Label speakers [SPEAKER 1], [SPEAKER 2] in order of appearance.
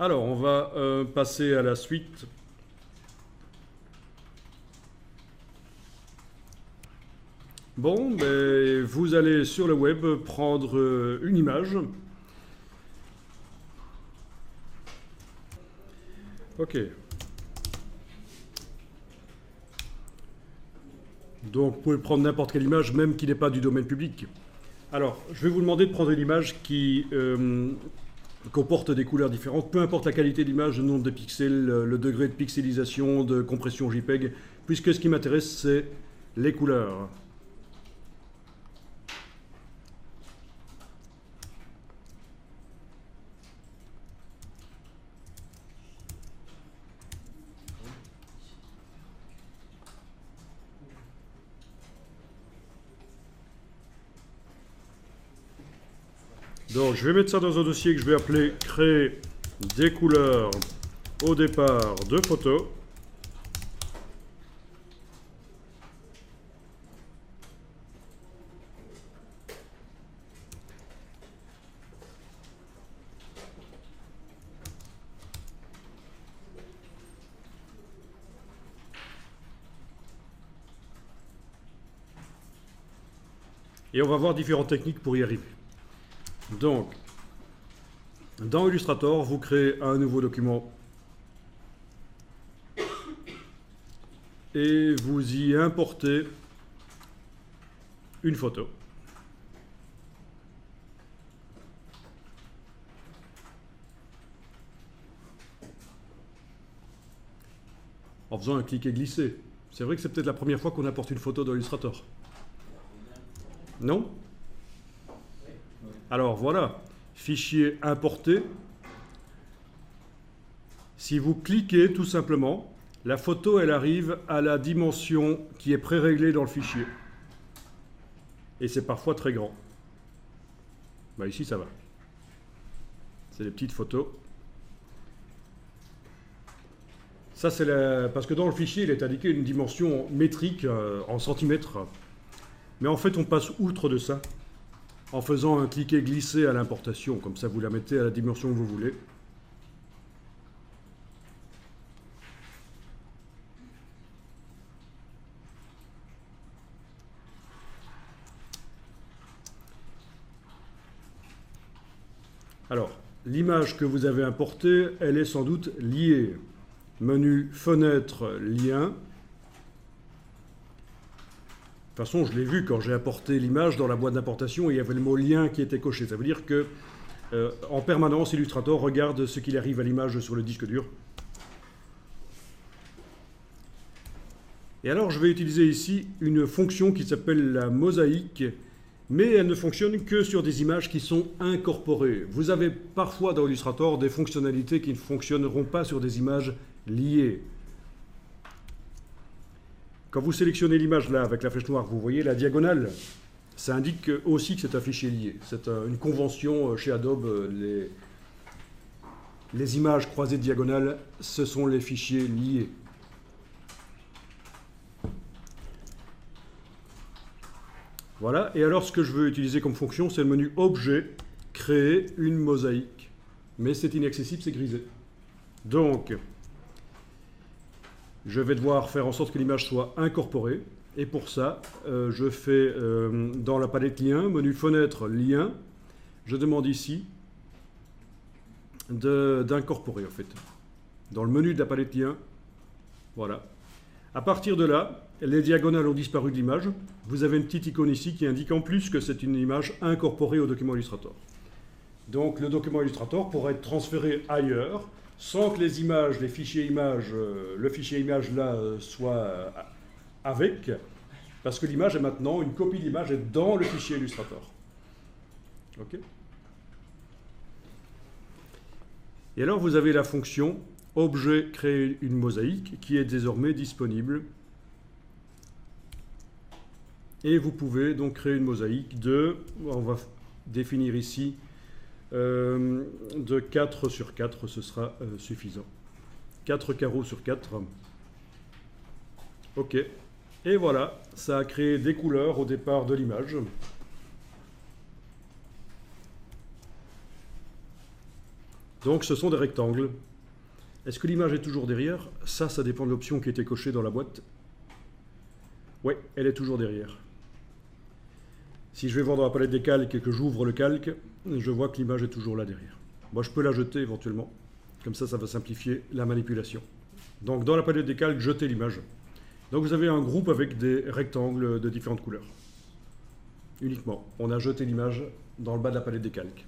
[SPEAKER 1] Alors, on va passer à la suite. Bon, ben, vous allez sur le web prendre une image. Ok. Donc, vous pouvez prendre n'importe quelle image, même qui n'est pas du domaine public. Alors, je vais vous demander de prendre une image qui comporte des couleurs différentes, peu importe la qualité d'image, le nombre de pixels, le degré de pixelisation, de compression JPEG, puisque ce qui m'intéresse, c'est les couleurs. Donc, je vais mettre ça dans un dossier que je vais appeler « Créer des couleurs au départ de photos ». Et on va voir différentes techniques pour y arriver. Donc, dans Illustrator, vous créez un nouveau document et vous y importez une photo. En faisant un clic et glisser. C'est vrai que c'est peut-être la première fois qu'on importe une photo dans Illustrator. Non? Alors voilà, fichier importé. Si vous cliquez tout simplement, la photo elle arrive à la dimension qui est pré-réglée dans le fichier. Et c'est parfois très grand. Bah ici ça va. C'est des petites photos. Ça c'est parce que dans le fichier il est indiqué une dimension métrique en centimètres. Mais en fait on passe outre de ça en faisant un cliquer glisser à l'importation. Comme ça vous la mettez à la dimension que vous voulez. Alors, l'image que vous avez importée, elle est sans doute liée. Menu fenêtre lien. De toute façon, je l'ai vu quand j'ai importé l'image dans la boîte d'importation, il y avait le mot lien qui était coché. Ça veut dire que en permanence, Illustrator regarde ce qu'il arrive à l'image sur le disque dur. Et alors, je vais utiliser ici une fonction qui s'appelle la mosaïque, mais elle ne fonctionne que sur des images qui sont incorporées. Vous avez parfois dans Illustrator des fonctionnalités qui ne fonctionneront pas sur des images liées. Quand vous sélectionnez l'image là avec la flèche noire, vous voyez la diagonale. Ça indique aussi que c'est un fichier lié. C'est une convention chez Adobe. Les images croisées de diagonale, ce sont les fichiers liés. Voilà, et alors ce que je veux utiliser comme fonction, c'est le menu Objet, créer une mosaïque. Mais c'est inaccessible, c'est grisé. Donc, je vais devoir faire en sorte que l'image soit incorporée. Et pour ça, je fais dans la palette lien, menu fenêtre lien, je demande ici d'incorporer en fait. Dans le menu de la palette lien, voilà. À partir de là, les diagonales ont disparu de l'image. Vous avez une petite icône ici qui indique en plus que c'est une image incorporée au document Illustrator. Donc le document Illustrator pourra être transféré ailleurs sans que les images, les fichiers images, le fichier image là soit avec, parce que l'image est maintenant, une copie de l'image est dans le fichier Illustrator. Ok ? Et alors vous avez la fonction objet créer une mosaïque qui est désormais disponible. Et vous pouvez donc créer une mosaïque de, on va définir ici, de 4 sur 4, ce sera suffisant. 4 carreaux sur 4. OK. Et voilà, ça a créé des couleurs au départ de l'image. Donc ce sont des rectangles. Est-ce que l'image est toujours derrière? Ça dépend de l'option qui était cochée dans la boîte. Oui, elle est toujours derrière. Si je vais voir dans la palette des calques et que j'ouvre le calque, je vois que l'image est toujours là derrière. Moi, je peux la jeter éventuellement. Comme ça va simplifier la manipulation. Donc dans la palette des calques, jetez l'image. Donc vous avez un groupe avec des rectangles de différentes couleurs. Uniquement. On a jeté l'image dans le bas de la palette des calques.